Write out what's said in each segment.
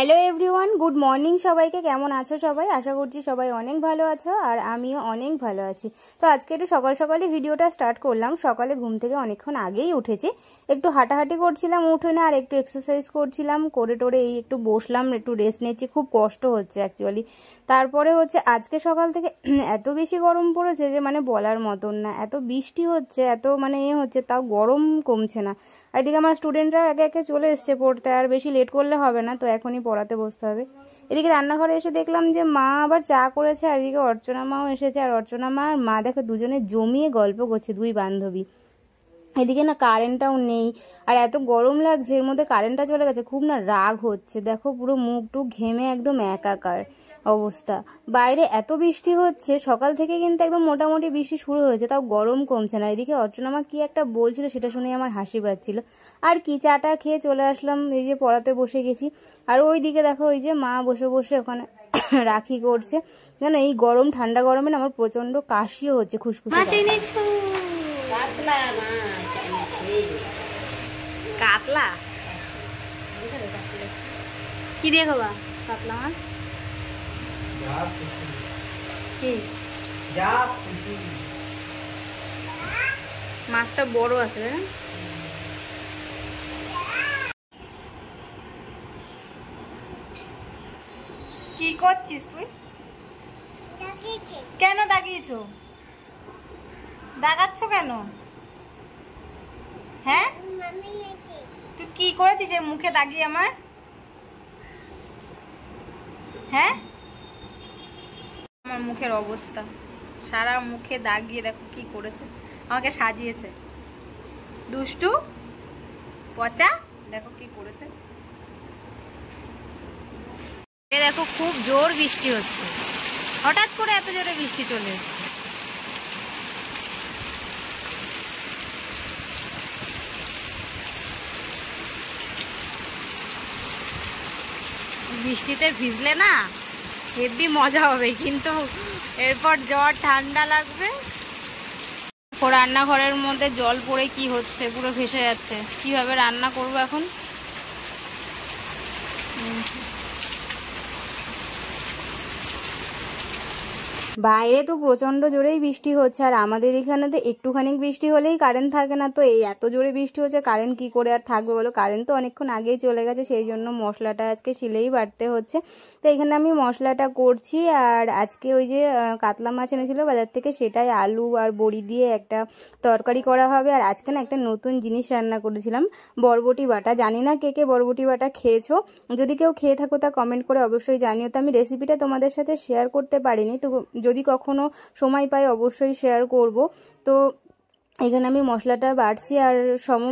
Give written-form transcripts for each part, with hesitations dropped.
Hello everyone, good morning সবাইকে। কেমন আছো সবাই? আশা করছি সবাই অনেক ভালো আছো আর আমিও অনেক ভালো আছি। তো আজকে একটু সকাল সকালে ভিডিওটা স্টার্ট করলাম। সকালে ঘুম থেকে অনেকক্ষণ আগেই উঠেছি, একটু হাঁটাহাঁটি করছিলাম, উঠে না আর একটু এক্সারসাইজ করছিলাম, করে টোরে এই একটু বসলাম, একটু রেস্ট নিচ্ছি। খুব কষ্ট হচ্ছে অ্যাকচুয়ালি। তারপরে হচ্ছে আজকে সকাল থেকে এত বেশি গরম পড়েছে যে মানে বলার মতন না। এত বৃষ্টি হচ্ছে, এত মানে হচ্ছে, তাও গরম কমছে না। আর এদিকে আমার স্টুডেন্টরা একে একে চলে এসছে পড়তে, আর বেশি লেট করলে হবে না, তো এখনই পড়াতে বসতে হবে। এদিকে রান্নাঘরে এসে দেখলাম যে মা আবার চা করেছে, আর এদিকে অর্চনা মাও এসেছে। আর অর্চনা মা আর মা দেখো দুজনে জমিয়ে গল্প করছে, দুই বান্ধবী। এদিকে না কারেন্টটাও নেই, আর এত গরম লাগছে, এর মধ্যে কারেন্টটা চলে গেছে, খুব না রাগ হচ্ছে। দেখো পুরো মুখ টুক ঘেমে একদম একাকার অবস্থা। বাইরে এত বৃষ্টি হচ্ছে সকাল থেকে, কিন্তু একদম মোটামুটি বৃষ্টি শুরু হয়েছে, তাও গরম কমছে না। এদিকে অর্চনা মা কি একটা বলছিল, সেটা শুনে আমার হাসি পাচ্ছিল। আর কি চাটা খেয়ে চলে আসলাম, এই যে পড়াতে বসে গেছি। আর ওই দিকে দেখো ওই যে মা বসে বসে ওখানে রাখি করছে। জানো এই গরম ঠান্ডা গরমে না আমার প্রচন্ড কাশিও হচ্ছে, খুশখুশি। কাতলা কি দিয়ে খাবা? কাতলা মাছ কি? মাছটা বড় আছে না? কি করছিস তুই? কেন দাগিয়েছো? দাগাচ্ছ কেন? হ্যাঁ তুই কি করেছিস মুখে দাগিয়ে আমার? হ্যাঁ আমার মুখের অবস্থা, সারা মুখে দাগিয়ে দেখো কি করেছে, আমাকে সাজিয়েছে। দুষ্টু পচা, দেখো কি করেছে। দেখো খুব জোর বৃষ্টি হচ্ছে, হঠাৎ করে এত জোরে বৃষ্টি চলে এসছে। বৃষ্টিতে ভিজলে না হেভি মজা হবে, কিন্তু এরপর জ্বর ঠান্ডা লাগবে। রান্নাঘরের মধ্যে জল পড়ে কি হচ্ছে, পুরো ভেসে যাচ্ছে। কিভাবে রান্না করবো এখন? বাইরে তো প্রচন্ড জোরেই বৃষ্টি হচ্ছে, আর আমাদের এখানে তো একটুখানি বৃষ্টি হলেই কারেন্ট থাকে না। তো এই এত জোরে বৃষ্টি হচ্ছে, কারেন্ট কি করে আর থাকবে বলো? কারেন্ট তো অনেকক্ষণ আগেই চলে গেছে, সেই জন্য মশলাটা আজকে শিলেই বাটতে হচ্ছে। তো এখানে আমি মশলাটা করছি। আর আজকে ওই যে কাতলা মাছ এনেছিল বাজার থেকে, সেটাই আলু আর বড়ি দিয়ে একটা তরকারি করা হবে। আর আজকে না একটা নতুন জিনিস রান্না করেছিলাম, বরবটি বাটা। জানি না কে কে বরবটি বাটা খেয়েছো, যদি কেউ খেয়ে থাকো তা কমেন্ট করে অবশ্যই জানিও। তো আমি রেসিপিটা তোমাদের সাথে শেয়ার করতে পারিনি, তো যদি কখনো সময় পাই অবশ্যই শেয়ার করব। তো এখানে আমি মশলাটা বাটছি, আর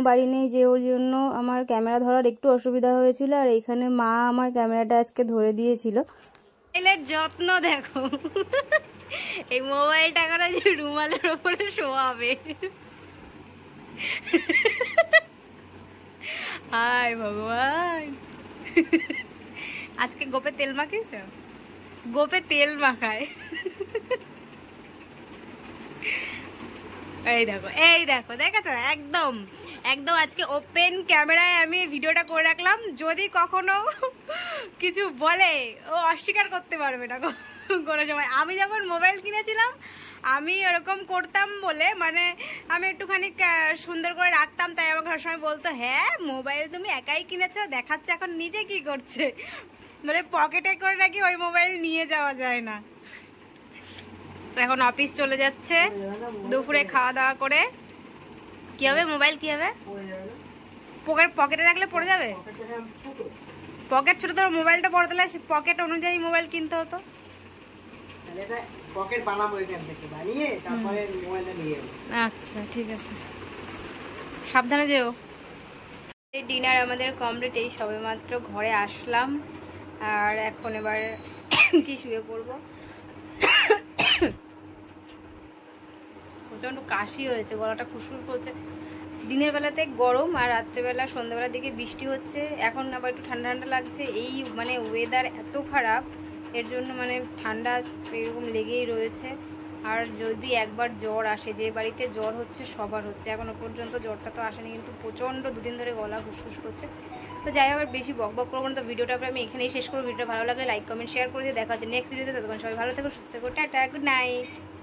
বাড়ি নেই, যে ওর জন্য আমার ক্যামেরা ধরার একটু অসুবিধা হয়েছিল। আর এখানে মা আমার ক্যামেরাটা আজকে ধরে দিয়েছিল। মোবাইলের যত্ন দেখো, এই মোবাইলটা করে যে রুমালের ওপরে শোয়াবে। হায় ভগবান, আজকে গোপে তেল মাখিয়েছ? গোপে তেল মাখায়। এই দেখো এই দেখো, দেখেছো? একদম একদম আজকে ওপেন ক্যামেরায় আমি ভিডিওটা করে রাখলাম। যদি কখনো কিছু বলে ও অস্বীকার করতে পারবে না কোনো সময়। আমি যখন মোবাইল কিনেছিলাম আমি এরকম করতাম বলে, মানে আমি একটুখানি সুন্দর করে রাখতাম, তাই আমার ঘরের সময় বলতো, হ্যাঁ মোবাইল তুমি একাই কিনেছো, দেখাচ্ছে এখন নিজে কি করছে। মানে পকেটে করে নাকি ওই মোবাইল নিয়ে যাওয়া যায় না। এখন অফিস চলে যাচ্ছে, দুপুরে খাওয়া দাওয়া করে। কি হবে মোবাইল? কি হবে? পকেটে রাখলে পড়ে যাবে। পকেট ছোট, ধরো মোবাইলটা বড়, তাহলে পকেট অনুযায়ী মোবাইল কিনতে হতো। আচ্ছা ঠিক আছে, সাবধানে যেও। এই ডিনার আমাদের কমপ্লিট, এই সবেমাত্র ঘরে আসলাম, আর এখন এবার কি শুয়ে পড়বো। প্রচণ্ড কাশি হয়েছে, গলাটা খুশখুশ করছে। দিনের বেলাতে গরম, আর রাত্রেবেলা সন্ধ্যাবেলার দিকে বৃষ্টি হচ্ছে। এখন আবার একটু ঠান্ডা ঠান্ডা লাগছে। এই মানে ওয়েদার এত খারাপ, এর জন্য মানে ঠান্ডা এরকম লেগেই রয়েছে। আর যদি একবার জ্বর আসে, যে বাড়িতে জ্বর হচ্ছে সবার হচ্ছে, এখনও পর্যন্ত জ্বরটা তো আসেনি, কিন্তু প্রচণ্ড দুদিন ধরে গলা খুসখুস করছে। তো যাই হোক, বেশি বক বক করবো না, তো ভিডিওটা আমি এখানেই শেষ করবো। ভিডিওটা ভালো লাগলে লাইক কমেন্ট শেয়ার করে দিয়ে দেখা হচ্ছে নেক্সট ভিডিওতে। ততক্ষণ সবাই ভালো থেকো, সুস্থ থেকো, টাটা, গুড নাইট।